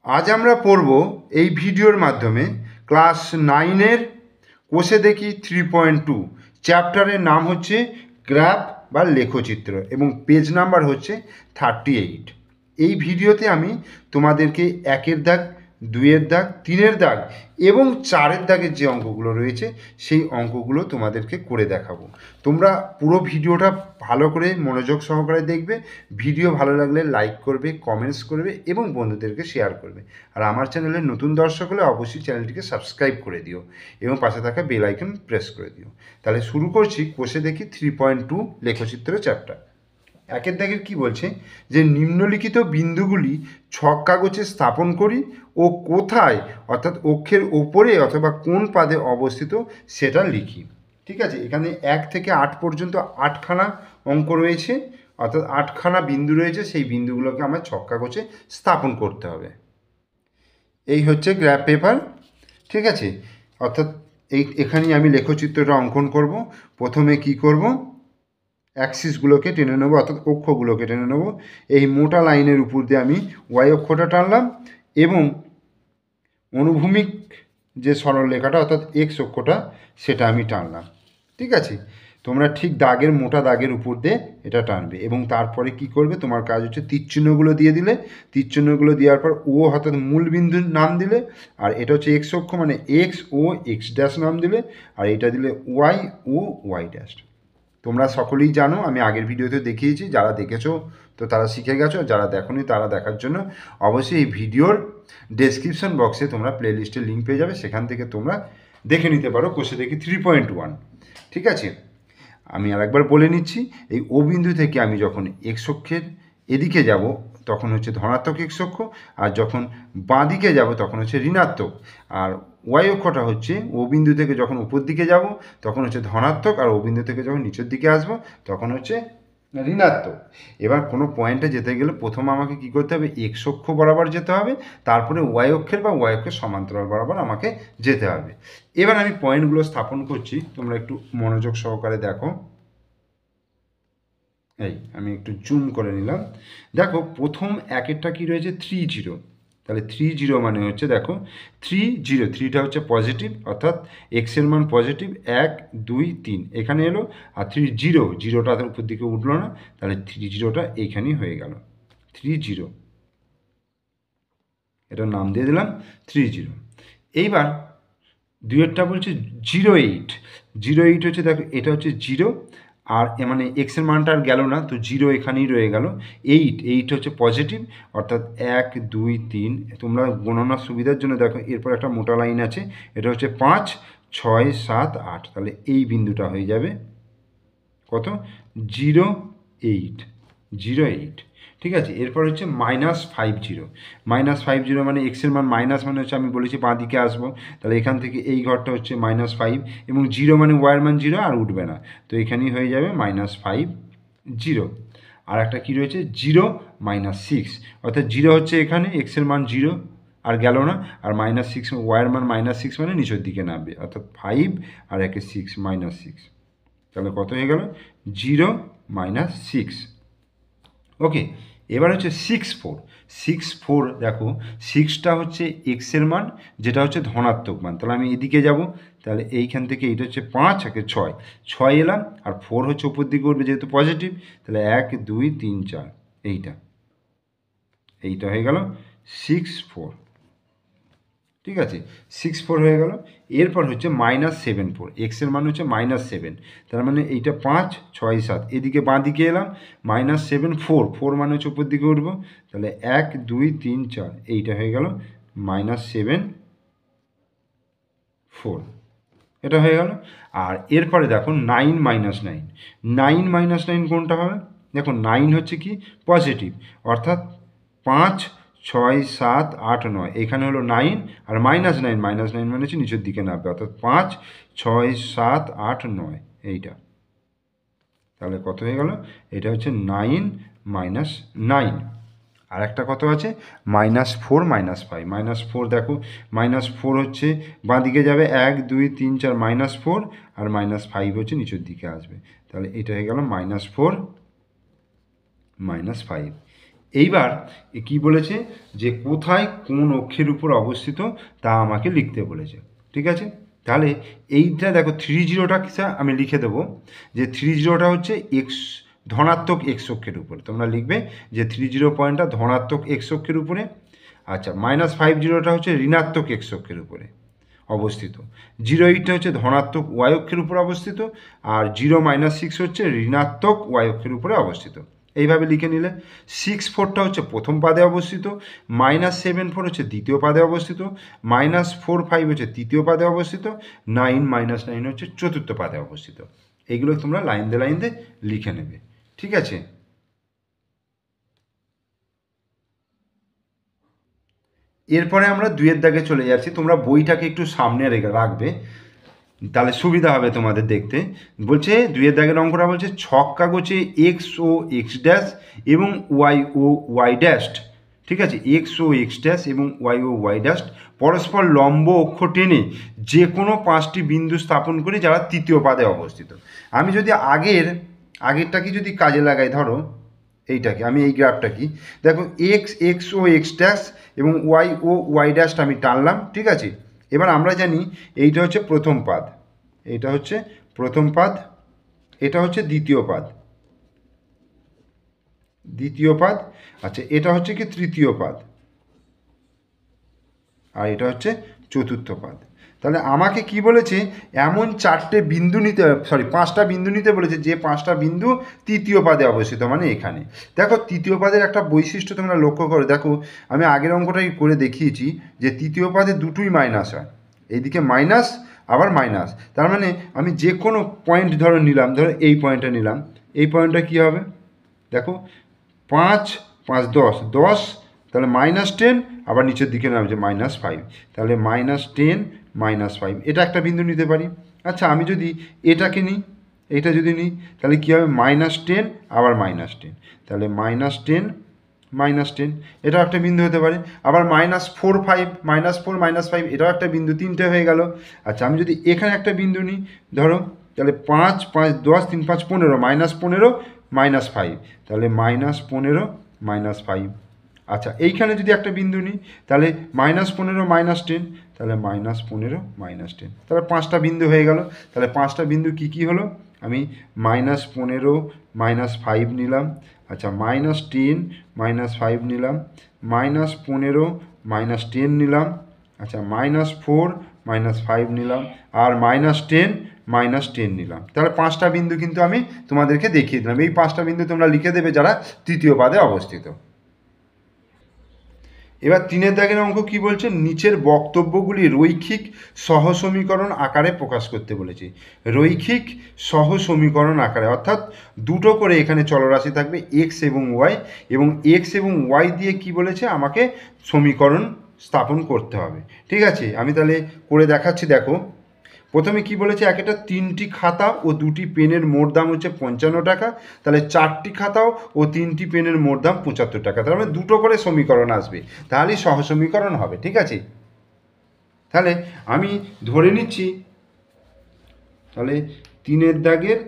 আজ আমরা পড়ব এই ভিডিওর মাধ্যমে ক্লাস 9-এর কোষে দেখি 3.2 চ্যাপ্টারের নাম হচ্ছে গ্রাফ বা লেখচিত্র এবং পেজ নাম্বার হচ্ছে 38। এই ভিডিওতে আমি তোমাদেরকে 1-এর দাগ, 2-এর দাগ, 3-এর দাগ এবং 4-এর দাগের যে অঙ্কগুলো রয়েছে সেই অঙ্কগুলো তোমাদেরকে করে দেখাবো। তোমরা পুরো ভিডিওটা ভালো করে মনোযোগ সহকারে দেখবে। ভিডিও ভালো লাগলে লাইক করবে, কমেন্টস করবে এবং বন্ধুদেরকে শেয়ার করবে। আর আমার চ্যানেলের নতুন দর্শক হলে অবশ্যই চ্যানেলটিকে সাবস্ক্রাইব করে দিও এবং পাশে থাকা বেল আইকন প্রেস করে দিও। তাহলে শুরু করছি কোষে দেখি 3.2 লেখচিত্র চ্যাপ্টার। 1-এর দাগের কি বলছে যে নিম্নলিখিত বিন্দুগুলি ছক কাগজে স্থাপন করি ও কোথায় অর্থাৎ অক্ষের ওপরে অথবা কোন পাদে অবস্থিত সেটা লিখি। ঠিক আছে, এখানে 1 থেকে 8 পর্যন্ত 8খানা অঙ্ক রয়েছে, অর্থাৎ 8খানা বিন্দু রয়েছে। সেই বিন্দুগুলোকে আমার ছক কাগজে স্থাপন করতে হবে। এই হচ্ছে গ্রাফ পেপার। ঠিক আছে, অর্থাৎ এখানেই আমি লেখচিত্রটা অঙ্কন করব। প্রথমে কি করব, অ্যাক্সিসগুলোকে টেনে নেবো, অর্থাৎ অক্ষগুলোকে টেনে নেবো। এই মোটা লাইনের উপর দিয়ে আমি ওয়াই অক্ষটা টানলাম এবং অনুভূমিক যে সরলরেখাটা অর্থাৎ এক্স অক্ষটা সেটা আমি টানলাম। ঠিক আছে, তোমরা ঠিক দাগের মোটা দাগের উপর দিয়ে এটা টানবে এবং তারপরে কি করবে, তোমার কাজ হচ্ছে তীরচিহ্নগুলো দিয়ে দিলে। তীরচিহ্নগুলো দেওয়ার পর ও অর্থাৎ মূল বিন্দুর নাম দিলে, আর এটা হচ্ছে এক্স অক্ষ মানে এক্স ও এক্স ড্যাশ নাম দিলে, আর এটা দিলে ওয়াই ও ওয়াই ড্যাশ। তোমরা সকলেই জানো, আমি আগের ভিডিওতে দেখিয়েছি, যারা দেখেছো তো তারা শিখে গেছো, যারা দেখোনি তারা দেখার জন্য অবশ্যই এই ভিডিওর ডেসক্রিপশন বক্সে তোমরা প্লেলিস্টের লিঙ্ক পেয়ে যাবে, সেখান থেকে তোমরা দেখে নিতে পারো কোষে দেখি 3.1। ঠিক আছে, আমি আরেকবার বলে নিচ্ছি। এই ও বিন্দু থেকে আমি যখন এক্স অক্ষের এদিকে যাব তখন হচ্ছে ধনাত্মক এক্স অক্ষ, আর যখন বাঁ দিকে যাব তখন হচ্ছে ঋণাত্মক। আর ওয়াই অক্ষটা হচ্ছে ও বিন্দু থেকে যখন উপর দিকে যাব তখন হচ্ছে ধনাত্মক, আর ও বিন্দু থেকে যখন নিচের দিকে আসবো তখন হচ্ছে ঋণাত্মক। এবার কোনো পয়েন্টে যেতে গেলে প্রথম আমাকে কি করতে হবে, এক্স অক্ষ বরাবর যেতে হবে, তারপরে ওয়াই অক্ষের বা ওয়াই অক্ষের সমান্তরাল বরাবর আমাকে যেতে হবে। এবার আমি পয়েন্টগুলো স্থাপন করছি, তোমরা একটু মনোযোগ সহকারে দেখো। এই আমি একটু জুম করে নিলাম। দেখো প্রথম একেরটা কি রয়েছে 3-0, তাহলে 3-0 মানে হচ্ছে দেখো 3-0, 3টা হচ্ছে পজিটিভ অর্থাৎ এক্সের মান পজিটিভ, 1 2 3 এখানে এলো, আর 3-0 জিরোটা উপর দিকে উঠলো না, তাহলে 3-0টা এইখানেই হয়ে গেল 3-0, এটার নাম দিয়ে দিলাম 3-0। এইবার দুইয়েরটা বলছে 0-8, 0-8 হচ্ছে দেখো এটা হচ্ছে 0, আর মানে এক্সের মানটা আর গেল না, তো 0 এখানেই রয়ে গেল। 8 হচ্ছে পজিটিভ অর্থাৎ 1 2 3, তোমরা গণনার সুবিধার জন্য দেখো এরপর একটা মোটা লাইন আছে, এটা হচ্ছে 5 6 7 8, তাহলে এই বিন্দুটা হয়ে যাবে কত, 0-8, 0-8। ঠিক আছে, এরপর হচ্ছে -50, -50 মানে এক্সের মান মাইনাস মানে হচ্ছে আমি বলেছি বাঁ দিকে আসবো, তাহলে এখান থেকে এই ঘরটা হচ্ছে -5 এবং 0 মানে ওয়াইয়ের মান 0 আর উঠবে না, তো এখানেই হয়ে যাবে -5 0। আর একটা কী রয়েছে 0 -6, অর্থাৎ 0 হচ্ছে এখানে এক্সের মান 0 আর গেল না, আর -6 ওয়াইয়ের মান -6 মানে নিচের দিকে নামবে, অর্থাৎ 5 আর 1 6 -6, তাহলে কত হয়ে গেল 0 -6। ওকে, এবার হচ্ছে 6-4, দেখো 6টা হচ্ছে এক্সের মান যেটা হচ্ছে ধনাত্মক মান, তাহলে আমি এদিকে যাব, তাহলে এইখান থেকে এইটা হচ্ছে 5 একে 6 এলাম, আর 4 হচ্ছে উপর দিকে উঠবে যেহেতু পজিটিভ, তাহলে 1 2 3 4, এইটা হয়ে গেল 6-4। ঠিক আছে, 6-4 হয়ে গেল। এরপর হচ্ছে -7-4, এক্সের মান হচ্ছে -7, তার মানে এইটা 5 6 7, এদিকে বাঁ দিকে এলাম, -7-4, 4 মানে হচ্ছে উপর দিকে উঠবো, তাহলে 1 2 3 4, এইটা হয়ে গেল -7-4, এটা হয়ে গেল। আর এরপরে দেখো 9 কোনটা হবে, দেখো 9 হচ্ছে কি পজিটিভ, অর্থাৎ 5 6 7 8 9, এখানে হলো 9, আর -9 মানে হচ্ছে নিচের দিকে নামবে, অর্থাৎ 5 6 7 8 9, এইটা, তাহলে কত হয়ে গেল, এটা হচ্ছে 9 -9। আর একটা কত আছে -4 -5, -4 দেখো -4 হচ্ছে বাঁ দিকে যাবে 1 2 3 4 -4, আর -5 হচ্ছে নিচের দিকে আসবে, তাহলে এটা হয়ে গেল -4 -5। এইবার কি বলেছে যে কোথায় কোন অক্ষের উপর অবস্থিত তা আমাকে লিখতে বলেছে। ঠিক আছে, তাহলে এইটা দেখো 30টা আমি লিখে দেবো যে 30টা হচ্ছে এক্স ধনাত্মক এক্স অক্ষের উপরে। তোমরা লিখবে যে 30 পয়েন্টটা ধনাত্মক এক্স অক্ষের উপরে। আচ্ছা, -50টা হচ্ছে ঋণাত্মক এক্স অক্ষের উপরে অবস্থিত। 08টা হচ্ছে ধনাত্মক ওয়াই অক্ষের উপরে অবস্থিত। আর 0-6 হচ্ছে ঋণাত্মক ওয়াই অক্ষের উপরে অবস্থিত। এইভাবে লিখে নিলে 64টা হচ্ছে প্রথম পাদে অবস্থিত, -74 হচ্ছে দ্বিতীয় পাদে অবস্থিত, -45 হচ্ছে তৃতীয় পাদে অবস্থিত, 9 হচ্ছে চতুর্থ পাদে অবস্থিত। এইগুলো তোমরা লাইন দিয়ে লিখে নেবে। ঠিক আছে, এরপরে আমরা 2-এর দাগে চলে যাচ্ছি। তোমরা বইটাকে একটু সামনে রাখবে, তাহলে সুবিধা হবে তোমাদের দেখতে। বলছে 2-এর দাগের অঙ্কটা বলছে ছক কাগজে এক্স ও এক্স ড্যাশ এবং ওয়াই ও ওয়াই ড্যাশ। ঠিক আছে, এক্স ও এক্স ড্যাশ এবং ওয়াই ও ওয়াই ড্যাশ পরস্পর লম্ব অক্ষ টেনে যে কোনো 5টি বিন্দু স্থাপন করি যারা তৃতীয় পাদে অবস্থিত। আমি যদি আগেরটাকে যদি কাজে লাগাই, ধরো এইটাকে, আমি এই গ্রাফটা কি দেখো, এক্স ও এক্স ড্যাশ এবং ওয়াই ও ওয়াই ড্যাশটা আমি টানলাম। ঠিক আছে, এবার আমরা জানি এইটা হচ্ছে প্রথম পাদ, এটা হচ্ছে প্রথম পাদ, এটা হচ্ছে দ্বিতীয় পাদ, আচ্ছা এটা হচ্ছে কি তৃতীয় পাদ, আর এটা হচ্ছে চতুর্থ পাদ। তাহলে আমাকে কি বলেছে, এমন 5টা বিন্দু নিতে বলেছে যে 5টা বিন্দু তৃতীয় পাদে অবস্থিত, মানে এখানে। দেখো তৃতীয় পাদের একটা বৈশিষ্ট্য তোমরা লক্ষ্য করো, দেখো আমি আগের অঙ্কটাই করে দেখিয়েছি যে তৃতীয় পাদে দুটোই মাইনাস হয়, এইদিকে মাইনাস আবার মাইনাস। তার মানে আমি যে কোনো পয়েন্ট ধরো নিলাম, ধরো এই পয়েন্টটা নিলাম, এই পয়েন্টটা কী হবে দেখো, 5 5 10 10, তাহলে -10, আবার নিচের দিকে নামছে -5, তাহলে -10 -5, এটা একটা বিন্দু নিতে পারি। আচ্ছা আমি যদি এটাকে নিই, এটা যদি নিই তাহলে কী হবে, -10 আবার -10, তাহলে -10 -10, এটাও একটা বিন্দু হতে পারে। আবার -4 5 -4 -5, এটাও একটা বিন্দু, 3টে হয়ে গেল। আচ্ছা আমি যদি এখানে একটা বিন্দু নিই ধরো, তাহলে 5 5 10 3 5 15, -15 -5, তাহলে -15 -5। আচ্ছা এইখানে যদি একটা বিন্দু নিই তাহলে -15 -10, তাহলে -15 -10, তাহলে 5টা বিন্দু হয়ে গেল। তাহলে 5টা বিন্দু কি কি হলো, আমি -15 -5 নিলাম, আচ্ছা -10 -5 নিলাম, -15 -10 নিলাম, আচ্ছা -4 -5 নিলাম, আর -10 -10 নিলাম। তাহলে 5টা বিন্দু কিন্তু আমি তোমাদেরকে দেখিয়ে দিলাম। এই 5টা বিন্দু তোমরা লিখে দেবে যারা তৃতীয় পাদে অবস্থিত। এবার 3-এর দাগের অঙ্ক কি বলছে, নিচের বক্তব্যগুলি রৈখিক সহসমীকরণ আকারে প্রকাশ করতে বলেছে। রৈখিক সহসমীকরণ আকারে, অর্থাৎ দুটো করে এখানে চলরাশি থাকবে এক্স এবং ওয়াই, এবং এক্স এবং ওয়াই দিয়ে কি বলেছে, আমাকে সমীকরণ স্থাপন করতে হবে। ঠিক আছে, আমি তাহলে করে দেখাচ্ছি। দেখো প্রথমে কি বলেছে, একটা 3টি খাতা ও 2টি পেনের মোট দাম হচ্ছে 55 টাকা, তাহলে 4টি খাতাও ও 3টি পেনের মোট দাম 75 টাকা। তার মানে দুটো করে সমীকরণ আসবে, তাহলেই সহসমীকরণ হবে। ঠিক আছে, তাহলে আমি ধরে নিচ্ছি, তাহলে 3-এর দাগের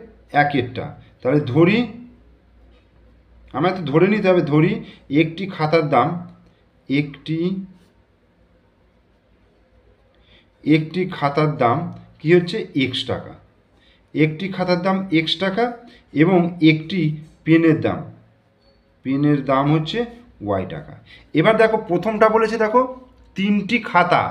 1-এরটা, তাহলে ধরি, আমায় তো ধরে নিতে হবে, ধরি একটি খাতার দাম, একটি খাতার দাম কি হচ্ছে এক্স টাকা, একটি খাতার দাম এক্স টাকা, এবং একটি পেনের দাম হচ্ছে ওয়াই টাকা। এবার দেখো প্রথমটা বলেছে, দেখো 3টি খাতা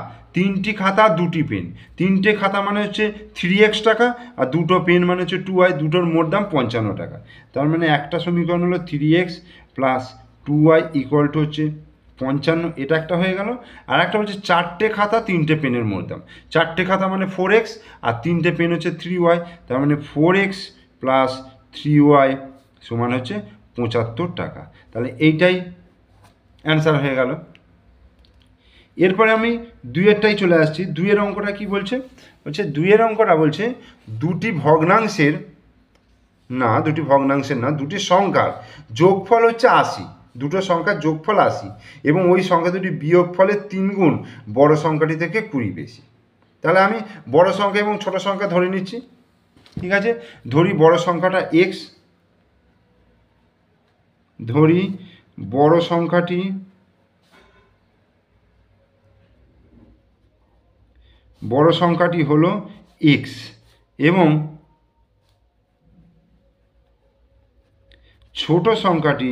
2টি পেন, 3টে খাতা মানে হচ্ছে 3x টাকা, আর 2টো পেন মানে হচ্ছে 2y, দুটোর মোট দাম 55 টাকা। তার মানে একটা সমীকরণ হলো 3x + 2y = হচ্ছে 55, এটা একটা হয়ে গেল। আর একটা হচ্ছে 4টে খাতা 3টে পেনের মোট দাম, 4টে খাতা মানে 4x, আর 3টে পেন হচ্ছে 3y, তার মানে 4x + 3y সমান হচ্ছে 75 টাকা। তাহলে এইটাই অ্যান্সার হয়ে গেল। এরপরে আমি 2-এরটাই চলে আসছি। 2-এর অঙ্কটা কি বলছে, 2-এর অঙ্কটা বলছে দুটি সংখ্যার যোগফল হচ্ছে 80, দুটো সংখ্যার যোগফল 80, এবং ওই সংখ্যা দুটি বিয়োগফলের 3 গুণ বড় সংখ্যাটি থেকে 20 বেশি। তাহলে আমি বড় সংখ্যা এবং ছোট সংখ্যা ধরে নিচ্ছি। ঠিক আছে, ধরি বড় সংখ্যাটা x, ধরি বড় সংখ্যাটি হলো এক্স এবং ছোট সংখ্যাটি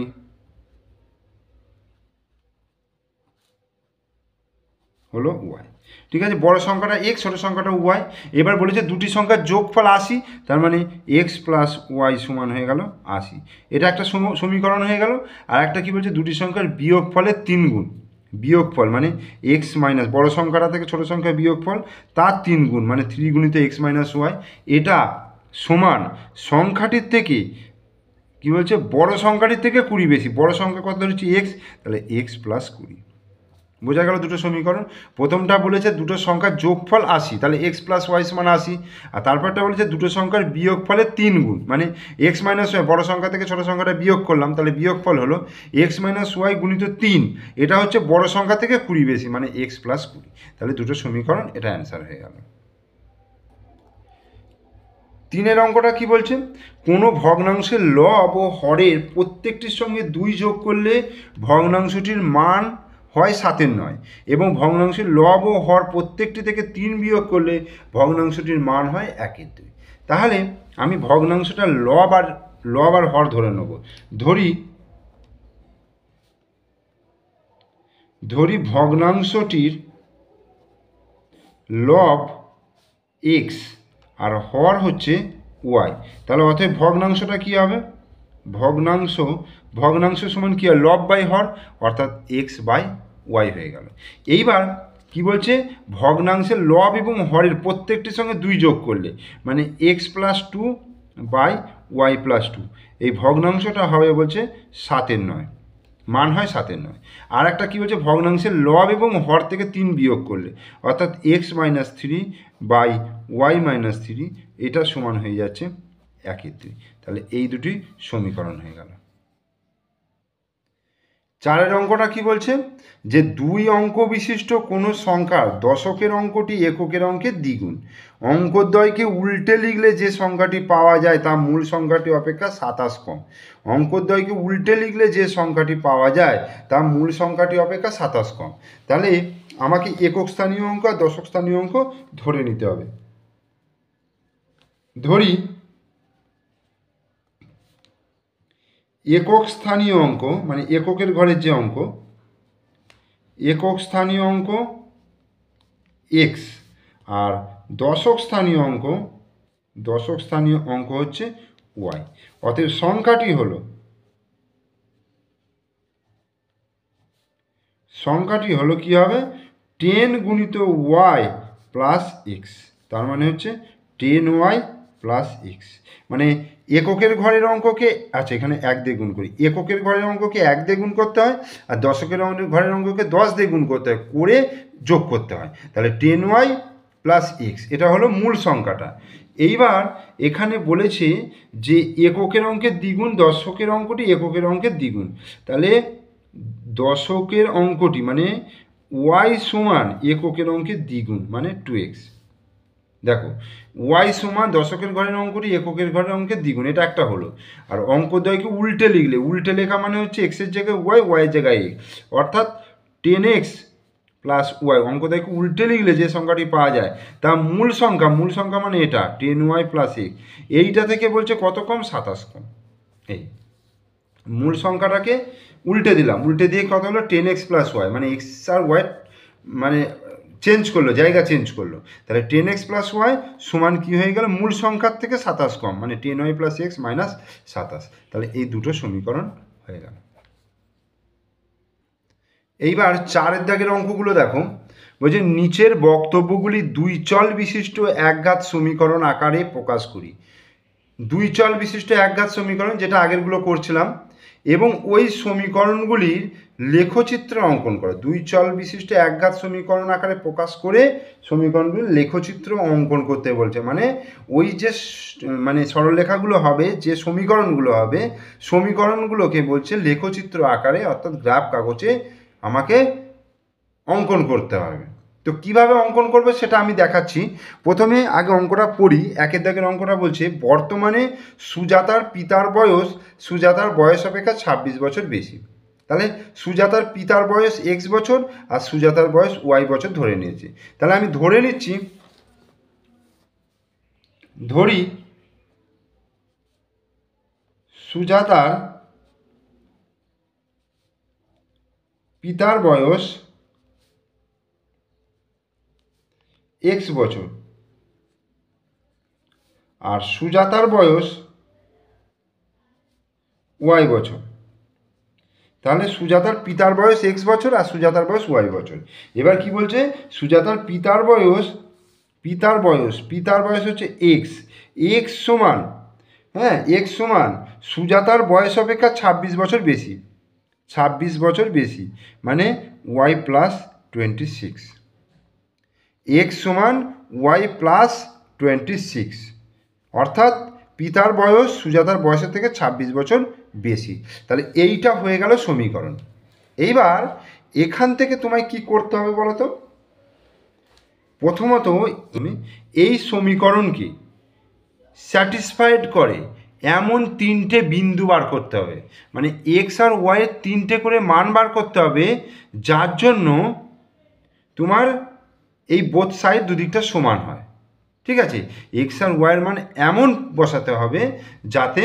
হলো ওয়াই। ঠিক আছে, বড় সংখ্যাটা এক্স, ছোটো সংখ্যাটা ওয়াই। এবার বলেছে দুটি সংখ্যার যোগফল 80, তার মানে এক্স প্লাস ওয়াই সমান হয়ে গেল 80। এটা একটা সমীকরণ হয়ে গেল। আর একটা কী বলছে, দুটি সংখ্যার বিয়োগফলের 3 গুণ। বিয়োগফল মানে এক্স মাইনাস বড় সংখ্যাটা থেকে ছোটো সংখ্যা বিয়োগফল তার 3 গুণ, মানে 3 গুণিত এক্স মাইনাস ওয়াই। এটা সমান সংখ্যাটির থেকে কী বলছে, বড় সংখ্যাটির থেকে 20 বেশি। বড় সংখ্যা কত ধরেছি এক্স, তাহলে এক্স প্লাস 20। বোঝা গেল দুটো সমীকরণ। প্রথমটা বলেছে দুটো সংখ্যার যোগফল 80, তাহলে এক্স প্লাস ওয়াই সমান 80। আর তারপরটা বলেছে দুটো সংখ্যার বিয়োগফলের 3 গুণ, মানে এক্স মাইনাস ওয়াই, বড় সংখ্যা থেকে ছোটো সংখ্যাটা বিয়োগ করলাম, তাহলে বিয়োগফল হলো এক্স মাইনাস ওয়াই গুণিত 3। এটা হচ্ছে বড় সংখ্যা থেকে 20 বেশি, মানে এক্স প্লাস 20। তাহলে দুটো সমীকরণ, এটা অ্যান্সার হয়ে গেল। 3 অঙ্কটা কি বলছে, কোনো ভগ্নাংশের লব ও হরের প্রত্যেকটির সঙ্গে 2 যোগ করলে ভগ্নাংশটির মান হয় 7-এর 9, এবং ভগ্নাংশের লব ও হর প্রত্যেকটি থেকে 3 বিয়োগ করলে ভগ্নাংশটির মান হয় 1-এর 2। তাহলে আমি ভগ্নাংশটা লব আর হর ধরে নেব। ধরি ভগ্নাংশটির লব এক্স আর হর হচ্ছে ওয়াই। তাহলে অতএব ভগ্নাংশটা কী হবে, ভগ্নাংশ সমান কী হয়, লব বাই হর, অর্থাৎ এক্স বাই ওয়াই হয়ে গেল। এইবার কি বলছে, ভগ্নাংশের লব এবং হরের প্রত্যেকটির সঙ্গে 2 যোগ করলে, মানে x plus 2 by y plus 2, এই ভগ্নাংশটা হবে বলছে 7-এর 9, মান হয় 7-এর 9। আর একটা কী বলছে, ভগ্নাংশের লব এবং হর থেকে 3 বিয়োগ করলে, অর্থাৎ x minus 3 by y minus 3, এটা সমান হয়ে যাচ্ছে 1-এর 2। তাহলে এই দুটি সমীকরণ হয়ে গেল। 4 অঙ্কটা কি বলছে, যে 2 অঙ্ক বিশিষ্ট কোনো সংখ্যার দশকের অঙ্কটি এককের অঙ্কের দ্বিগুণ। অঙ্কদ্বয়কে উল্টে লিখলে যে সংখ্যাটি পাওয়া যায় তা মূল সংখ্যাটি অপেক্ষা 27 কম। অঙ্কদ্বয়কে উল্টে লিখলে যে সংখ্যাটি পাওয়া যায় তা মূল সংখ্যাটি অপেক্ষা 27 কম। তাহলে আমাকে একক স্থানীয় অঙ্ক আর দশক স্থানীয় অঙ্ক ধরে নিতে হবে। ধরি একক স্থানীয় অঙ্ক, মানে এককের ঘরের যে অঙ্ক, একক স্থানীয় অঙ্ক এক্স, আর দশক স্থানীয় অঙ্ক হচ্ছে ওয়াই। অতএব সংখ্যাটি হলো কি হবে, 10 গুণিত ওয়াই প্লাস এক্স, তার মানে হচ্ছে 10y প্লাস এক্স। মানে এককের ঘরের অঙ্ককে, আচ্ছা এখানে 1 দিয়ে গুণ করি, এককের ঘরের অঙ্ককে 1 দিয়ে গুণ করতে হয়, আর দশকের ঘরের অঙ্ককে 10 দিয়ে গুণ করতে হয়, করে যোগ করতে হয়। তাহলে 10y প্লাস এক্স, এটা হলো মূল সংখ্যাটা। এইবার এখানে বলেছে যে এককের অঙ্কের দ্বিগুণ, দশকের অঙ্কটি এককের অঙ্কের দ্বিগুণ। তাহলে দশকের অঙ্কটি মানে ওয়াই সমান এককের অঙ্কের দ্বিগুণ, মানে 2x। দেখো ওয়াই সমান দশকের ঘরের অঙ্কটি এককের ঘরের অঙ্কের দ্বিগুণ, এটা একটা হলো। আর অঙ্কদ্বয়কে উল্টে লিখলে, উল্টে লেখা মানে হচ্ছে এক্সের জায়গায় ওয়াই, ওয়াইয়ের জায়গায় এক্স, অর্থাৎ 10x প্লাস ওয়াই। অঙ্কদ্বয়কে উল্টে লিখলে যে সংখ্যাটি পাওয়া যায় তা মূল সংখ্যা মানে এটা 10y প্লাস এক্স। এইটা থেকে বলছে কত কম, 27 কম। এই মূল সংখ্যাটাকে উল্টে দিলাম, উল্টে দিয়ে কত হলো 10x প্লাস ওয়াই, মানে এক্স আর ওয়াই মানে চেঞ্জ করলো, জায়গা চেঞ্জ করলো। তাহলে 10x প্লাস ওয়াই সমান কী হয়ে গেল, মূল সংখ্যার থেকে 27 কম, মানে 10y প্লাস এক্স মাইনাস 27। তাহলে এই দুটো সমীকরণ হয়ে গেল। এইবার 4 দাগের অঙ্কগুলো দেখো, বলছে নিচের বক্তব্যগুলি 2 চল বিশিষ্ট একঘাত সমীকরণ আকারে প্রকাশ করি। 2 চল বিশিষ্ট একঘাত সমীকরণ, যেটা আগেরগুলো করছিলাম, এবং ওই সমীকরণগুলির লেখচিত্র অঙ্কন করো। 2 চল বিশিষ্ট একঘাত সমীকরণ আকারে প্রকাশ করে সমীকরণগুলির লেখচিত্র অঙ্কন করতে বলছে। মানে ওই যে মানে সরলরেখাগুলো হবে, যে সমীকরণগুলো হবে, সমীকরণগুলোকে বলছে লেখচিত্র আকারে, অর্থাৎ গ্রাফ কাগজে আমাকে অঙ্কন করতে হবে। তো কিভাবে অঙ্কন করবে সেটা আমি দেখাচ্ছি। প্রথমে আগে অঙ্কটা পড়ি। 1 দাগের অঙ্কটা বলছে, বর্তমানে সুজাতার পিতার বয়স সুজাতার বয়স অপেক্ষা 26 বছর বেশি। তাহলে সুজাতার পিতার বয়স এক্স বছর আর সুজাতার বয়স ওয়াই বছর ধরে নিয়েছি। তাহলে আমি ধরে নিচ্ছি, ধরি সুজাতার পিতার বয়স এক্স বছর আর সুজাতার বয়স ওয়াই বছর। তাহলে সুজাতার পিতার বয়স এক্স বছর আর সুজাতার বয়স ওয়াই বছর। এবার কি বলছে, সুজাতার পিতার বয়স হচ্ছে এক্স, এক্স সমান, হ্যাঁ এক্স সমান সুজাতার বয়স অপেক্ষা 26 বছর বেশি, 26 বছর বেশি, মানে ওয়াই প্লাস 26, এক্স সমান ওয়াই প্লাস 26, অর্থাৎ পিতার বয়স সুজাতার বয়সের থেকে 26 বছর বেশি। তাহলে এইটা হয়ে গেল সমীকরণ। এইবার এখান থেকে তোমায় কি করতে হবে বলো তো? প্রথমত তুমি এই সমীকরণকে স্যাটিসফাইড করে এমন তিনটে বিন্দু বার করতে হবে, মানে এক্স আর ওয়াইয়ের তিনটে করে মান বার করতে হবে, যার জন্য তোমার এই বোথ সাইড দুদিকটা সমান হয়। ঠিক আছে, এক্স আর ওয়াইয়ের মান এমন বসাতে হবে যাতে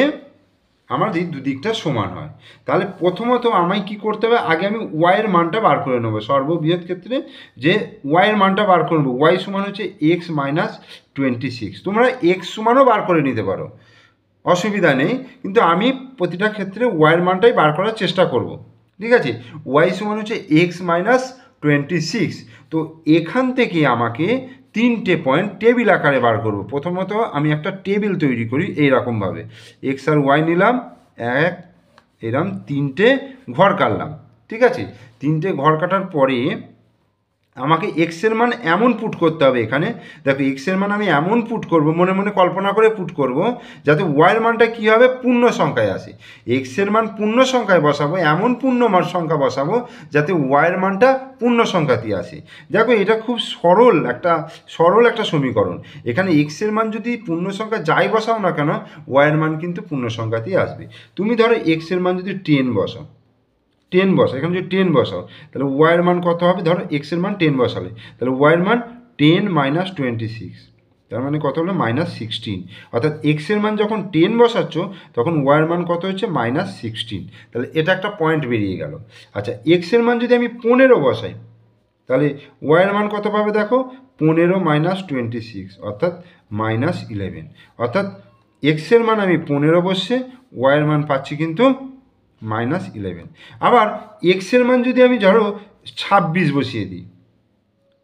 আমার এই দুদিকটা সমান হয়। তাহলে প্রথমত আমায় কি করতে হবে, আগে আমি ওয়াইয়ের মানটা বার করে নেবো সর্ববৃহৎ ক্ষেত্রে, যে ওয়াইয়ের মানটা বার করে নেবো। ওয়াই সমান হচ্ছে এক্স মাইনাস 26। তোমরা এক্স সমানও বার করে নিতে পারো, অসুবিধা নেই, কিন্তু আমি প্রতিটা ক্ষেত্রে ওয়াইয়ের মানটাই বার করার চেষ্টা করব। ঠিক আছে, ওয়াই সমান হচ্ছে এক্স মাইনাস 26। তো এখান থেকে আমাকে তিনটে পয়েন্ট টেবিল আকারে বার করব। প্রথমত আমি একটা টেবিল তৈরি করি এইরকমভাবে, এক্স আর ওয়াই নিলাম, এক এরম তিনটে ঘর কাটলাম। ঠিক আছে, তিনটে ঘর কাটার পরে আমাকে এক্সের মান এমন পুট করতে হবে, এখানে দেখো এক্সের মান আমি এমন পুট করব, মনে মনে কল্পনা করে পুট করব, যাতে ওয়াইয়ের মানটা কী হবে, পূর্ণ সংখ্যায় আসে। এক্সের মান পূর্ণ সংখ্যায় বসাবো, এমন পূর্ণ সংখ্যা বসাবো যাতে ওয়াইয়ের মানটা পূর্ণ সংখ্যাতেই আসে। দেখো এটা খুব সরল একটা সমীকরণ। এখানে এক্সের মান যদি পূর্ণ সংখ্যা যাই বসাও না কেন, ওয়াইয়ের মান কিন্তু পূর্ণ সংখ্যাতেই আসবে। তুমি ধরো এক্সের মান যদি 10 বসাও, 10 বসাও, এখানে যদি 10 বসাও, তাহলে ওয়াইয়ের মান কত হবে, ধরো এক্সের মান 10 বসালে, তাহলে ওয়াইয়ের মান 10 মাইনাস 26, তার মানে কত হলো -16। অর্থাৎ এক্সের মান যখন 10 বসাচ্ছ তখন ওয়াইয়ের মান কত হচ্ছে -16। তাহলে এটা একটা পয়েন্ট বেরিয়ে গেল। আচ্ছা, এক্সের মান যদি আমি 15 বসাই, তাহলে ওয়াইয়ের মান কত পাবে দেখো, 15 মাইনাস 26 অর্থাৎ -11। অর্থাৎ এক্সের মান আমি 15 বসছে, ওয়াইয়ের মান পাচ্ছি কিন্তু -11। আবার এক্সের মান যদি আমি ধরো 26 বসিয়ে দিই,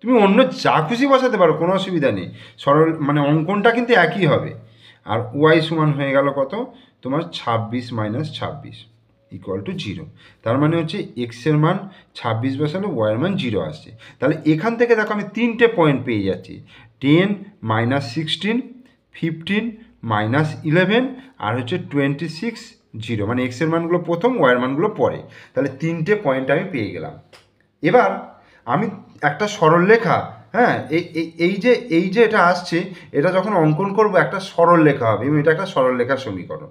তুমি অন্য যা খুশি বসাতে পারো, কোনো অসুবিধা নেই, সরল মানে অঙ্কনটা কিন্তু একই হবে। আর ওয়াই সমান হয়ে গেল কত তোমার 26 মাইনাস 26 ইকুয়াল টু 0। তার মানে হচ্ছে এক্সের মান 26 বসালে ওয়াইয়ের মান 0 আসছে। তাহলে এখান থেকে দেখো আমি তিনটে পয়েন্ট পেয়ে যাচ্ছি, 10 মাইনাস 16, 15 মাইনাস 11 আর হচ্ছে 26 0, মানে এক্সের মানগুলো প্রথম, ওয়াইয়ের মানগুলো পরে। তাহলে তিনটে পয়েন্ট আমি পেয়ে গেলাম। এবার আমি একটা সরলরেখা, হ্যাঁ এই যে এটা আসছে, এটা যখন অঙ্কন করব একটা সরলরেখা হবে, এবং এটা একটা সরলরেখার সমীকরণ।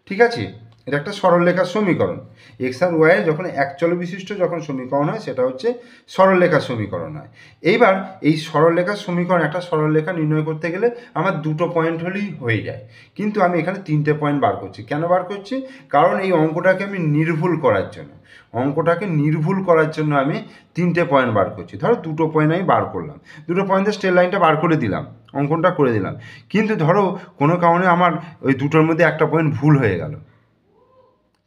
ঠিক আছে, এটা একটা সরলরেখার সমীকরণ। এক্স আর ওয়াইয়ের যখন একচল বিশিষ্ট যখন সমীকরণ হয় সেটা হচ্ছে সরলরেখার সমীকরণ হয়। এইবার এই সরলরেখার সমীকরণ, একটা সরলরেখা নির্ণয় করতে গেলে আমার দুটো পয়েন্ট হলেই হয়ে যায়, কিন্তু আমি এখানে তিনটে পয়েন্ট বার করছি। কেন বার করছি? কারণ এই অঙ্কটাকে আমি নির্ভুল করার জন্য আমি তিনটে পয়েন্ট বার করছি। ধরো দুটো পয়েন্ট আমি বার করলাম, দুটো পয়েন্টের স্ট্রেট লাইনটা বার করে দিলাম, অঙ্কনটা করে দিলাম, কিন্তু ধরো কোনো কারণে আমার ওই দুটোর মধ্যে একটা পয়েন্ট ভুল হয়ে গেল।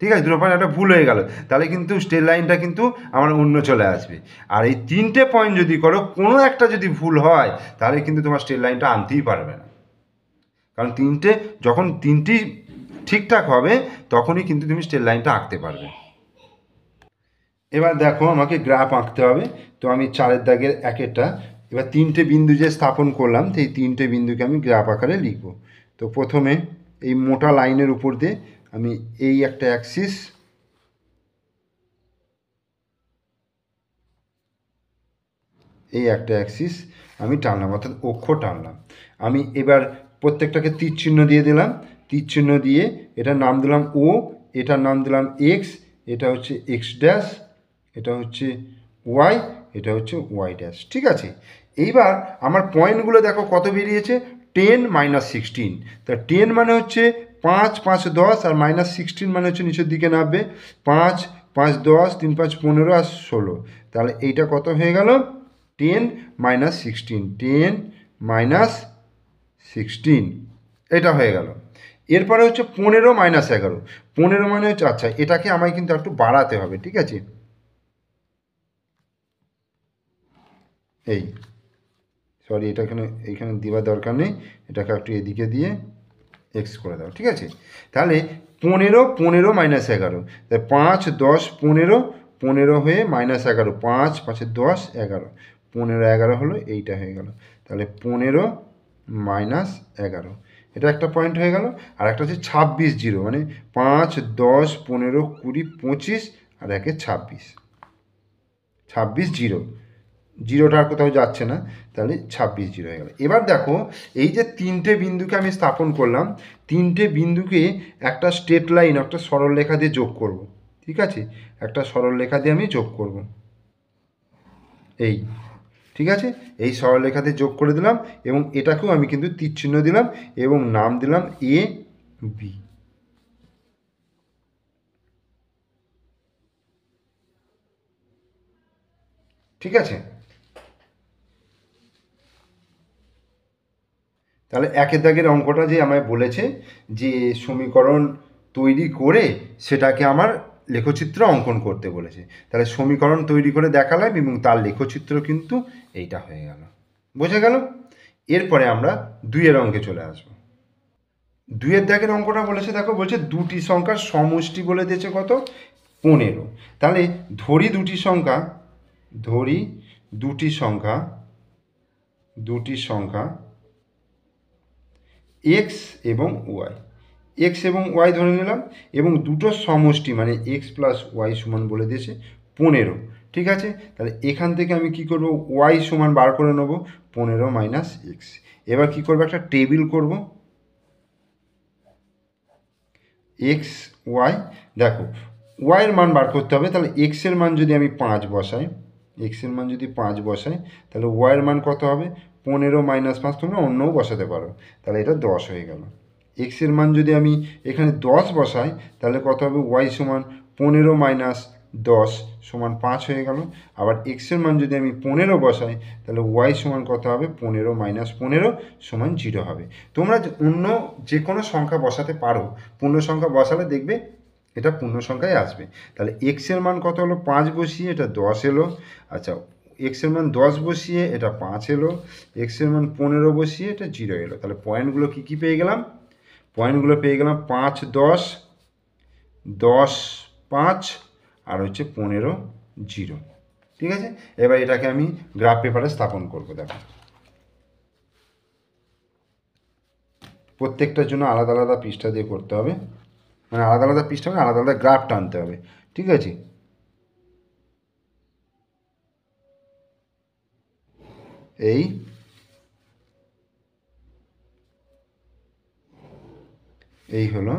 ঠিক আছে, দুটো পয়েন্ট একটা ভুল হয়ে গেল, তাহলে কিন্তু স্ট্রেট লাইনটা কিন্তু আমার অন্য চলে আসবে। আর এই তিনটে পয়েন্ট যদি করো, কোনো একটা যদি ভুল হয়, তাহলে কিন্তু তোমার স্ট্রেট লাইনটা আনতেই পারবে না। কারণ যখন তিনটি ঠিকঠাক হবে তখনই কিন্তু তুমি স্ট্রেট লাইনটা আঁকতে পারবে। এবার দেখো আমাকে গ্রাফ আঁকতে হবে। তো আমি 4 দাগের একেরটা, এবার তিনটে বিন্দু যে স্থাপন করলাম, সেই তিনটে বিন্দুকে আমি গ্রাফ আকারে লিখব। তো প্রথমে এই মোটা লাইনের উপর দিয়ে আমি এই একটা অ্যাক্সিস, আমি টানলাম, অর্থাৎ অক্ষ টানলাম। আমি এবার প্রত্যেকটাকে তীর চিহ্ন দিয়ে দিলাম, তীর চিহ্ন দিয়ে এটার নাম দিলাম ও, এটার নাম দিলাম এক্স, এটা হচ্ছে এক্স ড্যাশ, এটা হচ্ছে ওয়াই, এটা হচ্ছে ওয়াই ড্যাশ। ঠিক আছে, এইবার আমার পয়েন্টগুলো দেখো কত বেরিয়েছে, 10 - 16। তা 10 মানে হচ্ছে 5 5 10 আর -16 মানে হচ্ছে নিচের দিকে নামবে, 5 5 10 3 5 15 আর 16। তাহলে এইটা কত হয়ে গেল, 10 - 16, 10 - 16 এটা হয়ে গেল। এরপরে হচ্ছে 15 - 11। 15 মানে হচ্ছে, আচ্ছা এটাকে আমায় কিন্তু একটু বাড়াতে হবে। ঠিক আছে, এই সরি, এটা এইখানে দেওয়ার দরকার নেই, এটাকে একটু এদিকে দিয়ে এক্স করে দাও। ঠিক আছে, তাহলে 15 15 - 11, তাই 5 10 15, 15 হয়ে -11, 5 5 10 11, 15 11 হলো, এইটা হয়ে গেল। তাহলে 15 - 11 এটা একটা পয়েন্ট হয়ে গেল। আর একটা হচ্ছে 26 0, মানে 5 10 15 20 25 আর 1 26, 26 0, জিরোটা আর কোথাও যাচ্ছে না, তাহলে 26 0 হয়ে গেল। এবার দেখো, এই যে তিনটে বিন্দুকে আমি স্থাপন করলাম, তিনটে বিন্দুকে একটা স্ট্রেট লাইন, একটা সরলরেখা দিয়ে যোগ করব। ঠিক আছে, একটা সরলরেখা দিয়ে আমি যোগ করব, এই ঠিক আছে, এই সরলরেখা দিয়ে যোগ করে দিলাম এবং এটাকেও আমি কিন্তু তীর চিহ্ন দিলাম এবং নাম দিলাম এ বি। ঠিক আছে, তাহলে একের দাগের অঙ্কটা যে আমায় বলেছে যে সমীকরণ তৈরি করে সেটাকে আমার লেখচিত্র অঙ্কন করতে বলেছে, তাহলে সমীকরণ তৈরি করে দেখালাম এবং তার লেখচিত্র কিন্তু এইটা হয়ে গেল। বোঝা গেল? এরপরে আমরা দুইয়ের অঙ্কে চলে আসবো। দুইয়ের দাগের অঙ্কটা বলেছে, দেখো বলছে দুটি সংখ্যার সমষ্টি বলে দিয়েছে কত, 15। তাহলে ধরি দুটি সংখ্যা এক্স এবং ওয়াই, এক্স এবং ওয়াই ধরে নিলাম এবং দুটো সমষ্টি মানে এক্স প্লাস ওয়াই সমান বলে দিয়েছে 15। ঠিক আছে, তাহলে এখান থেকে আমি কি করব, ওয়াই সমান বার করে নেব 15 - এক্স। এবার কি করব, একটা টেবিল করব, এক্স ওয়াই। দেখো ওয়াইয়ের মান বার করতে হবে, তাহলে এক্সের মান যদি আমি 5 বসাই, এক্সের মান যদি 5 বসাই, তাহলে ওয়াইয়ের মান কত হবে, 15 - 5, তোমরা অন্যও বসাতে পারো, তাহলে এটা 10 হয়ে গেল। এক্সের মান যদি আমি এখানে 10 বসাই, তাহলে কত হবে, ওয়াই সমান 15 - 10 সমান 5 হয়ে গেল। আবার এক্সের মান যদি আমি 15 বসাই, তাহলে ওয়াই সমান কত হবে, 15 - 15 সমান 0 হবে। তোমরা অন্য যে কোনো সংখ্যা বসাতে পারো, পূর্ণ সংখ্যা বসালে দেখবে এটা পূর্ণ সংখ্যায় আসবে। তাহলে এক্সের মান কত হলো, 5 বসিয়ে এটা 10 এলো। আচ্ছা, এক্সের মান 10 বসিয়ে এটা 5 এলো, এক্সের মান 15 বসিয়ে এটা 0 এলো। তাহলে পয়েন্টগুলো কী কী পেয়ে গেলাম, পয়েন্টগুলো পেয়ে গেলাম 5 10 10 5 আর হচ্ছে 15 0। ঠিক আছে, এবার এটাকে আমি গ্রাফ পেপারে স্থাপন করব। দেখো প্রত্যেকটার জন্য আলাদা আলাদা পৃষ্ঠা দিয়ে করতে হবে, মানে আলাদা আলাদা পৃষ্ঠা মানে আলাদা আলাদা গ্রাফ টানতে হবে। ঠিক আছে, এই হলো।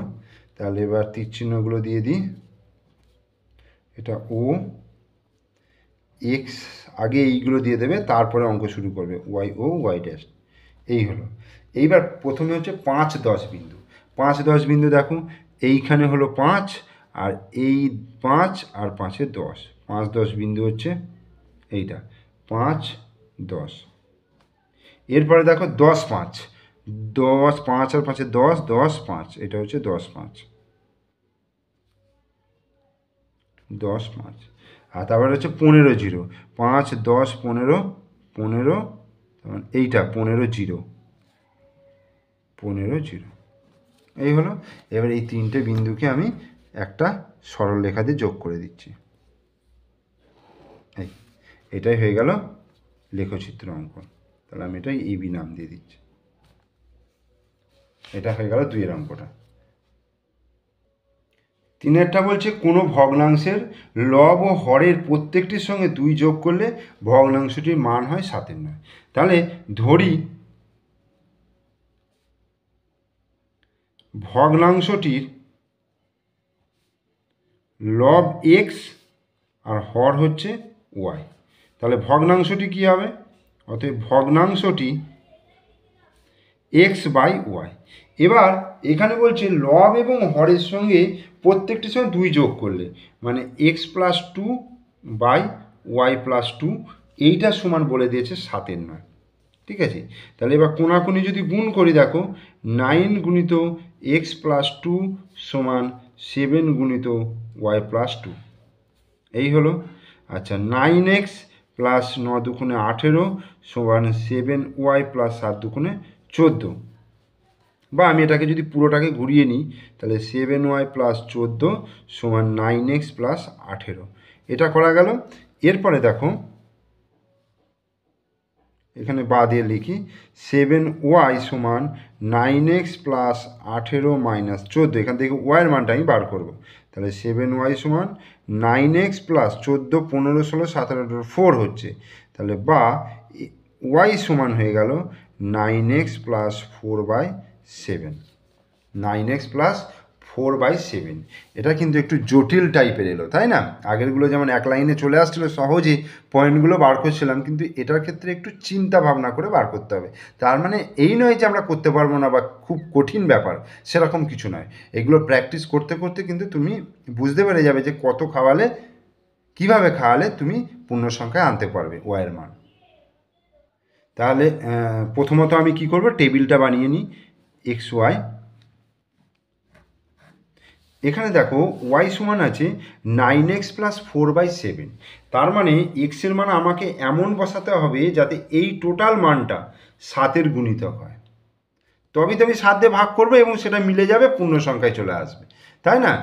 তাহলে এবার তীর চিহ্নগুলো দিয়ে দিই, এটা ও, এক্স আগে এইগুলো দিয়ে দেবে, তারপরে অঙ্ক শুরু করবে, ওয়াই ও ওয়াই ড্যাশ। এই হলো। এইবার প্রথমে হচ্ছে 5 10 বিন্দু, 5 10 বিন্দু দেখো, এইখানে হলো 5 আর এই 5 আর 5 10, 5 10 বিন্দু হচ্ছে এইটা, 5 10। এরপরে দেখো 10 5, 10 5 আর 5 10, 10 5, এটা হচ্ছে 10 5, 10 5। আর তারপরে হচ্ছে 15 0, 5 10 15 15, এইটা 15 0, 15 0। এই হলো। এবার এই তিনটে বিন্দুকে আমি একটা সরল রেখা দিয়ে যোগ করে দিচ্ছি, এই এটাই হয়ে গেল লেখচিত্র অঙ্কন। তাহলে আমি এটাই এবি নাম দিয়ে দিচ্ছি। এটা হয়ে গেল দুইয়ের অঙ্কটা। তিনেরটা বলছে কোনো ভগ্নাংশের লব ও হরের প্রত্যেকটির সঙ্গে 2 যোগ করলে ভগ্নাংশটির মান হয় 7। তাহলে ধরি ভগ্নাংশটির লব এক্স আর হর হচ্ছে ওয়াই। তাহলে ভগ্নাংশটি কী হবে? অতএব ভগ্নাংশটি এক্স বাই ওয়াই। এবার এখানে বলছে লব এবং হরের সঙ্গে প্রত্যেকটির সঙ্গে 2 যোগ করলে মানে x plus 2 by y plus 2, এইটা সমান বলে দিয়েছে 7-এর নয়। ঠিক আছে, তাহলে এবার কোনাকুনি যদি গুণ করি, দেখো 9 গুণিত এক্স প্লাস 2 সমান 7 গুণিত ওয়াই প্লাস 2, এই হলো। আচ্ছা, 9x প্লাস 9 দুগুণে 18 সমান 7y প্লাস 7 দুগুণে 14, বা আমি এটাকে যদি পুরোটাকে ঘুরিয়ে নিই তাহলে 7y প্লাস 14 সমান 9x প্লাস 18, এটা করা গেল। এরপরে দেখো এখানে বা দিয়ে লিখি 7y সমান 9x প্লাস 18 মাইনাস 14, এখান থেকে ওয়াইয়ের মানটা আমি বার করব। তাহলে 7y সমান 9x প্লাস 14 15 16 17 4 হচ্ছে, তাহলে বা ওয়াই সমান হয়ে গেল 9x প্লাস 4/7, 9x প্লাস 4/7। এটা কিন্তু একটু জটিল টাইপের এলো, তাই না? আগেরগুলো যেমন এক লাইনে চলে আসছিল সহজে পয়েন্টগুলো বার করছিলাম, কিন্তু এটার ক্ষেত্রে একটু চিন্তা ভাবনা করে বার করতে হবে। তার মানে এই নয় যে আমরা করতে পারবো না বা খুব কঠিন ব্যাপার, সেরকম কিছু নয়। এগুলো প্র্যাকটিস করতে করতে কিন্তু তুমি বুঝতে পেরে যাবে যে কত খাওয়ালে, কিভাবে খাওয়ালে তুমি পূর্ণ সংখ্যায় আনতে পারবে ওয়াইয়ের মান। তাহলে প্রথমত আমি কি করব, টেবিলটা বানিয়ে নিই এক্স ওয়াই। এখানে দেখো ওয়াই সমান আছে 9x প্লাস 4/7, তার মানে এক্সের মান আমাকে এমন বসাতে হবে যাতে এই টোটাল মানটা 7-এর গুণিতক হয়, তবেই তো আমি 7 দিয়ে ভাগ করবো এবং সেটা মিলে যাবে, পূর্ণ সংখ্যায় চলে আসবে, তাই না?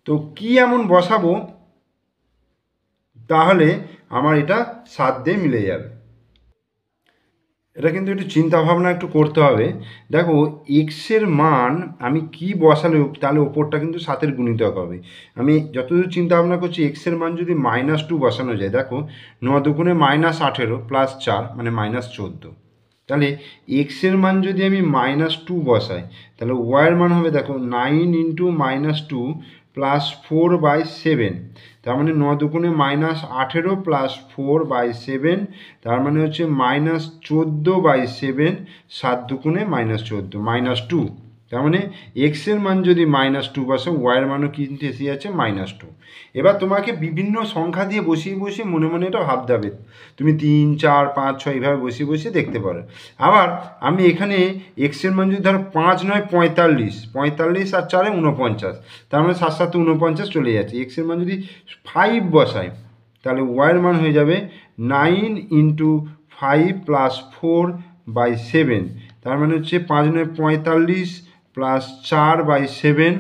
তো কি এমন বসাবো তাহলে আমার এটা 7 দিয়ে মিলে যাবে? এটা কিন্তু একটু চিন্তা ভাবনা একটু করতে হবে। দেখো এক্সের মান আমি কি বসালে তাহলে ওপরটা কিন্তু 7-এর গুণিতক হবে। আমি যতদূর চিন্তা ভাবনা করছি এক্সের মান যদি -2 বসানো যায়, দেখো 9 দুগুণে -18 প্লাস 4 মানে -14, তাহলে এক্সের মান যদি আমি -2 বসাই তাহলে ওয়াইয়ের মান হবে দেখো 9 ইন্টু -2 প্লাস 4/7, তার মানে 9 দুগুণে -18 প্লাস 4/7, তার মানে হচ্ছে -14/7, 7 দুগুণে -14 -2, তার মানে এক্সের মান যদি -2 বসে ওয়াইয়ের মানও কিন্তু এসে যাচ্ছে -2। এবার তোমাকে বিভিন্ন সংখ্যা দিয়ে বসিয়ে বসিয়ে মনে মনে এটা ভাবতে হবে, তুমি 3 4 5 6 এইভাবে বসিয়ে বসিয়ে দেখতে পারো। আবার আমি এখানে এক্সের মান যদি ধরো 5 নয় 45, 45 আর 4 49, তার মানে 7 7 49 চলে যাচ্ছে। এক্সের মান যদি 5 বসাই তাহলে ওয়াইয়ের মান হয়ে যাবে 9 ইন্টু 5 প্লাস 4/7, তার মানে হচ্ছে 5 9 45 প্লাস 4/7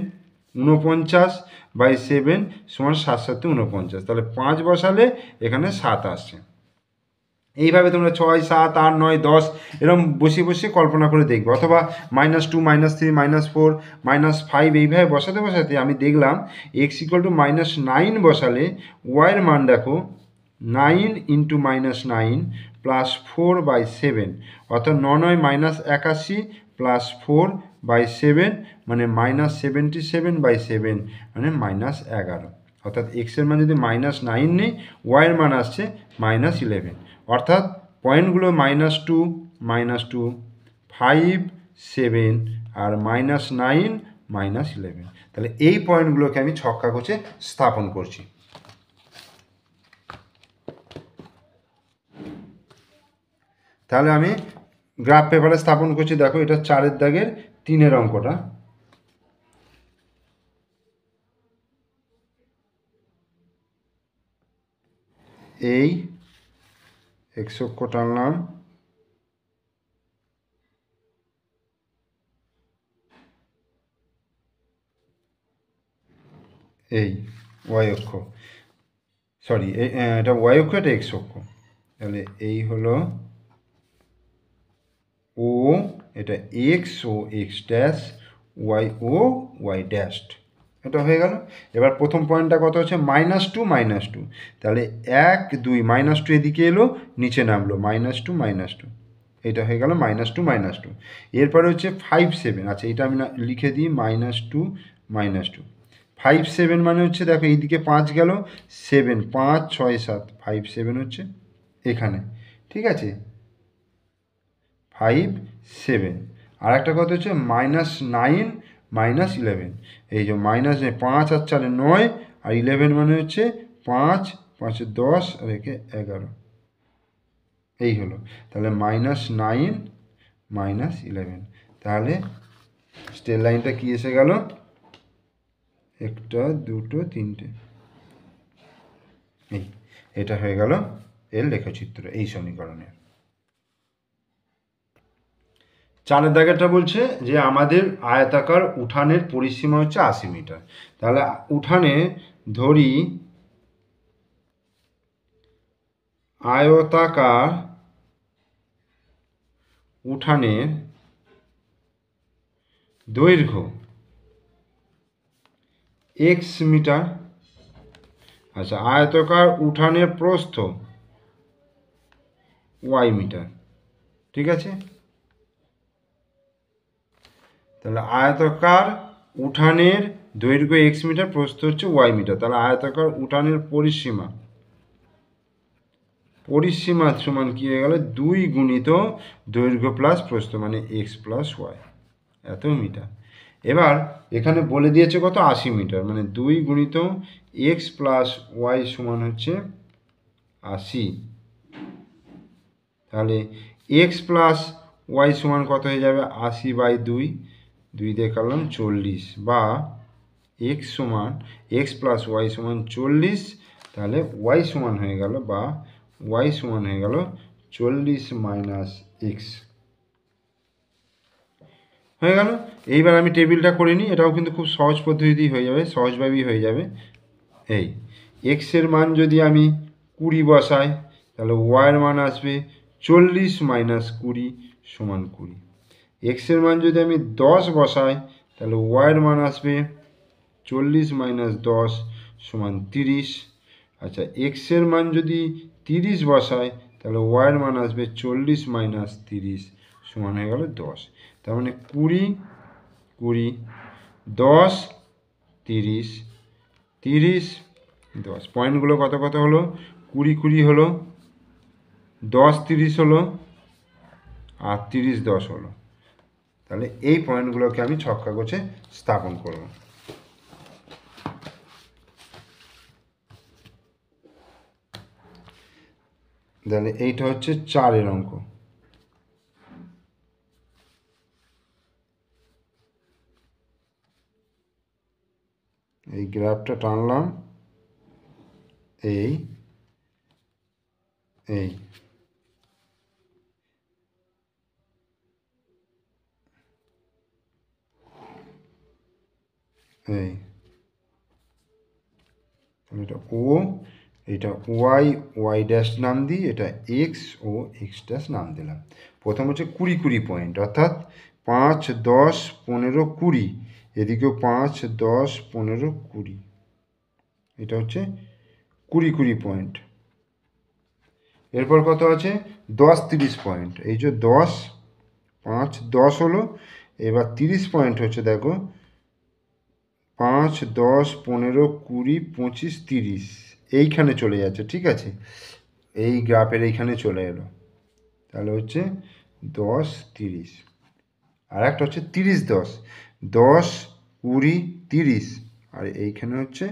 49/7 সমান 7 7 49, তাহলে 5 বসালে এখানে 7 আসছে। এইভাবে তোমরা 6 7 8 9 10 এরকম বসিয়ে বসিয়ে কল্পনা করে দেখবে, অথবা -2 -3 -4 -5 এইভাবে বসাতে বসাতে আমি দেখলাম x = -9 বসালে ওয়াইয়ের মান দেখো 9 ইন্টু -9 প্লাস 4/7, অর্থাৎ 9 9 -81 প্লাস 4/7 মানে -77/7 মানে -11, অর্থাৎ এক্সের মান যদি -9 নেই ওয়াইয়ের মান আসছে -11, অর্থাৎ পয়েন্টগুলো -2 -2 5 7 আর -9 -11, তাহলে এই পয়েন্টগুলোকে আমি ছক কাগজে স্থাপন করছি। তাহলে আমি গ্রাফ পেপারে স্থাপন করছি। দেখো এটা 4-এর দাগের 3-এর অঙ্কটা। এই এক্স অক্ষ টানলাম, এই ওয়াই অক্ষ, সরি এটা ওয়াই অক্ষ, এটা এক্স অক্ষ। তাহলে এই হলো ও, এটা এক্স ও এক্স ড্যাশ, ওয়াই ও ওয়াই ড্যাশড, এটা হয়ে গেল। এবার প্রথম পয়েন্টটা কত হচ্ছে -2 -2, তাহলে 1 2 -2 এদিকে এলো নিচে নামলো -2 -2, এটা হয়ে গেল -2 -2। এরপরে হচ্ছে 5 7, আচ্ছা এটা আমি লিখে দিই -2 -2। 5 7 মানে হচ্ছে দেখো এইদিকে 5 গেল 7, 5 6 7, 5 7 হচ্ছে এখানে, ঠিক আছে, 5 7। আর একটা কথা হচ্ছে -9 -11, এই যে মাইনাস 5 আর 4 9, আর 11 মানে হচ্ছে 5 5 10 আর একে 11, এই হলো। তাহলে -9 -11, তাহলে স্টেল লাইনটা কি এসে গেল, একটা দুটো তিনটে, এই এটা হয়ে গেল এর লেখচিত্র এই সমীকরণের। 4 দাগেরটা বলছে যে আমাদের আয়তাকার উঠানের পরিসীমা হচ্ছে 80 মিটার। তাহলে উঠানে ধরি আয়তাকার উঠানের দৈর্ঘ্য x মিটার, আচ্ছা আয়তাকার উঠানের প্রস্থ y মিটার, ঠিক আছে। তাহলে আয়তাকার উঠানের দৈর্ঘ্য x মিটার, প্রস্থ হচ্ছে y মিটার। তাহলে আয়তাকার উঠানের পরিসীমা সমান কি হয়ে গেল, 2 গুণিত দৈর্ঘ্য প্লাস প্রস্থ মানে x প্লাস y, এত মিটার। এবার এখানে বলে দিয়েছে কত, 80 মিটার, মানে 2 গুণিত x প্লাস y সমান হচ্ছে 80। তাহলে x প্লাস y সমান কত হয়ে যাবে, 80/2, 2 দিয়ে কাটলাম 40, বা x সমান x প্লাস y সমান 40। তাহলে y সমান হয়ে গেল, বা y সমান হয়ে গেল 40 মাইনাস x, হয়ে গেল। এইবার আমি টেবিলটা করে নিই, এটাও কিন্তু খুব সহজ পদ্ধতি হয়ে যাবে, সহজভাবেই হয়ে যাবে। এই x এর মান যদি আমি 20 বসাই, তাহলে y এর মান আসবে 40 মাইনাস 20 সমান 20। x এর মান যদি আমি 10 বসাই, তাহলে y এর মান আসবে 40 মাইনাস 10 সমান 30। আচ্ছা x এর মান যদি 30 বসাই, তাহলে y এর মান আসবে 40 মাইনাস 30 সমান হয়ে গেল 10। তার মানে 20 20 10 30 30 10, পয়েন্টগুলো কত কত হলো, 20 20 হলো, 10 30 হলো, আর 30 10 হলো। তাহলে এই পয়েন্টগুলোকে আমি ছক কাগজে স্থাপন করব। তাহলে এইটা হচ্ছে 4-এর অঙ্ক। এই গ্রাফটা টানলাম, এই এই এই এটা ও, এটা ওয়াই, ওয়াই ড্যাশ নাম দিই, এটা এক্স ও এক্স ড্যাশ নাম দিলাম। প্রথম হচ্ছে 20 20 পয়েন্ট, অর্থাৎ 5 10 15 20, এদিকেও 5 10 15 20, এটা হচ্ছে 20 20 পয়েন্ট। এরপর কত আছে, 10 30 পয়েন্ট, এই যে 10 5 10 হলো। এবার 30 পয়েন্ট হচ্ছে দেখো 5 10 15 20 25 30, এইখানে চলে যাচ্ছে, ঠিক আছে, এই গ্রাফের এইখানে চলে এলো। তাহলে হচ্ছে 10 30। আর একটা হচ্ছে 30 10, 10 20 30, আর এইখানে হচ্ছে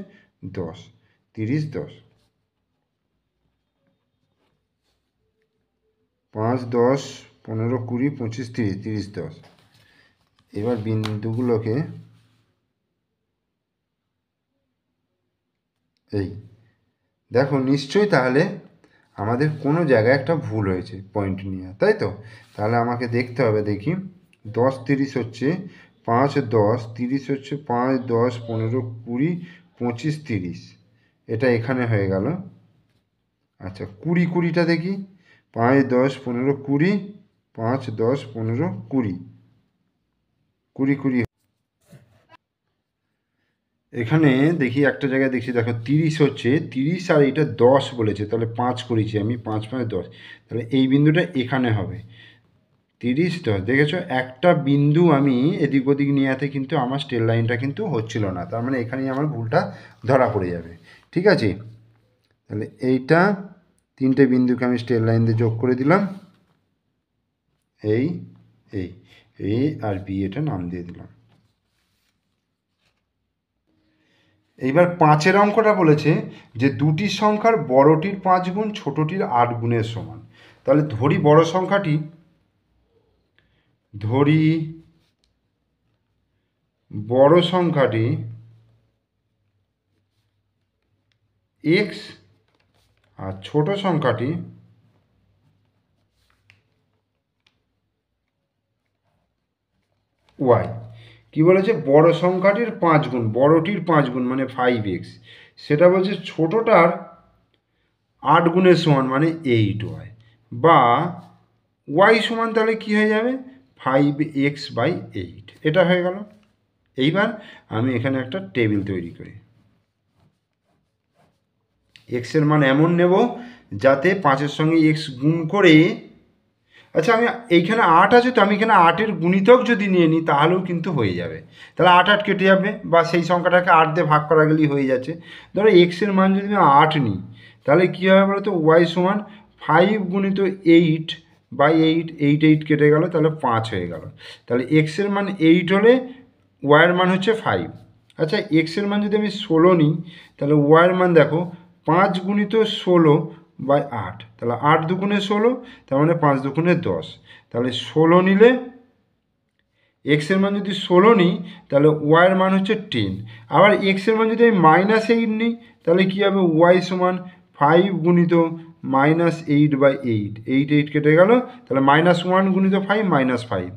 10 30 10, 5 10 15 20 25 30 30 10। এবার বিন্দুগুলোকে এই দেখো, নিশ্চয়ই তাহলে আমাদের কোনো জায়গায় একটা ভুল হয়েছে পয়েন্ট নিয়ে, তাই তো। তাহলে আমাকে দেখতে হবে, দেখি 10 30 হচ্ছে 5 10, 30 হচ্ছে 5 10 15 20 25 30, এটা এখানে হয়ে গেল। আচ্ছা 20 20টা দেখি, 5 10 15 20, 5 10 15 20 20 20, এখানে দেখি একটা জায়গায় দেখছি, দেখো 30 হচ্ছে 30, আর এটা 10 বলেছে, তাহলে 5 করেছি আমি, 5 5 10, তাহলে এই বিন্দুটা এখানে হবে। 30 10 দেখেছো, একটা বিন্দু আমি এদিক ওদিক নিয়েতে কিন্তু আমার স্টেল লাইনটা কিন্তু হচ্ছিল না, তার মানে এখানেই আমার ভুলটা ধরা পড়ে যাবে। ঠিক আছে, তাহলে এইটা 3টে বিন্দুকে আমি স্টেল লাইন দিয়ে যোগ করে দিলাম, এই এই এ আর বি এটা নাম দিয়ে দিলাম। এইবার 5-এর অঙ্কটা বলেছে যে দুটি সংখ্যার বড়টির 5 গুণ ছোটটির 8 গুণের সমান। তাহলে ধরি বড় সংখ্যাটি, x আর ছোট সংখ্যাটি y। কি বলেছে, বড় সংখ্যাটির 5 গুণ, বড়টির 5 গুণ মানে 5x, সেটা বলছে ছোটটার 8 গুণের সমান মানে 8y, বা y সমান তাহলে কি হয়ে যাবে 5x/8, এটা হয়ে গেল। এইবার আমি এখানে একটা টেবিল তৈরি করি, x এর মান এমন নেব যাতে 5-এর সঙ্গে x গুণ করে, আচ্ছা আমি এইখানে 8 আছে তো, আমি এখানে 8-এর গুণিতক যদি নিয়ে নিই তাহলেও কিন্তু হয়ে যাবে, তাহলে 8 8 কেটে যাবে, বা সেই সংখ্যাটাকে 8 দিয়ে ভাগ করা গেলেই হয়ে যাচ্ছে। ধরো এক্সের মান যদি আমি 8 নিই তাহলে কী হবে বলো তো, ওয়াই সমান 5 গুণিত 8/8, 8 8 কেটে গেল, তাহলে 5 হয়ে গেল। তাহলে এক্সের মান 8 হলে ওয়াইয়ের মান হচ্ছে 5। আচ্ছা এক্সের মান যদি আমি 16 নিই তাহলে ওয়াইয়ের মান দেখো 5 গুণিত 16/8, তাহলে 8 দুগুণে 16, তার মানে 5 দুগুণে 10, তাহলে 16 নিলে এক্সের মান যদি 16 নিই তাহলে ওয়াইয়ের মান হচ্ছে 10। আবার এক্সের মান যদি আমি -8 নিই তাহলে কী হবে, ওয়াই সমান 5 গুণিত -8/8, 8 8 কেটে গেল, তাহলে -1 গুণিত 5 -5,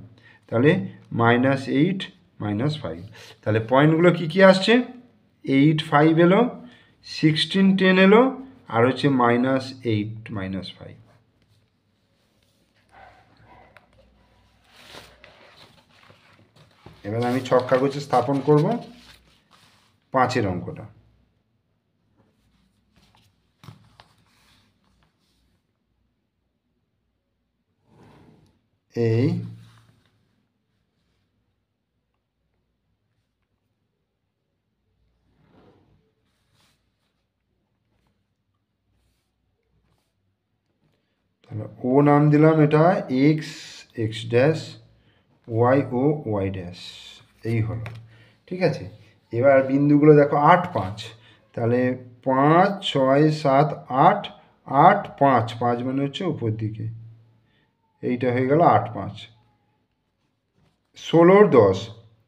তাহলে -8 -5। তাহলে পয়েন্টগুলো কী কী আসছে, 8 5 এলো, 16 10 এলো, আর হচ্ছে -8 -5। এবার আমি ছক কাগজে স্থাপন করব 5-এর অঙ্কটা। এই তাহলে ও নাম দিলাম এটা এক্স এক্স ড্যাশ, ওয়াই ও ওয়াই ড্যাশ, এই হলো। ঠিক আছে, এবার বিন্দুগুলো দেখো 8 5, তাহলে 5 6 7 8, 8 5, 5 মানে হচ্ছে উপর দিকে, এইটা হয়ে গেল 8 5। 16 10,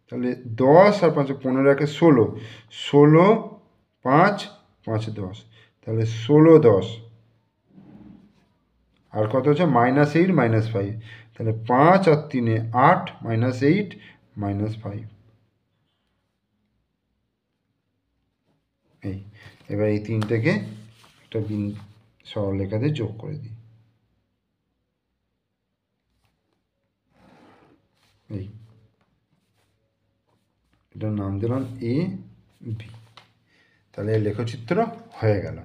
তাহলে 10 আর 5 15, 16, 16 5 5 10, তাহলে 16 10, আর কত হচ্ছে -8 -5, তাহলে 5 আর 3 8, -8 -5। এই এবার এই তিনটাকে একটা সরলরেখা দিয়ে যোগ করে দিই, এই এটার নাম দিলাম এ বি, তাহলে লেখচিত্র হয়ে গেল।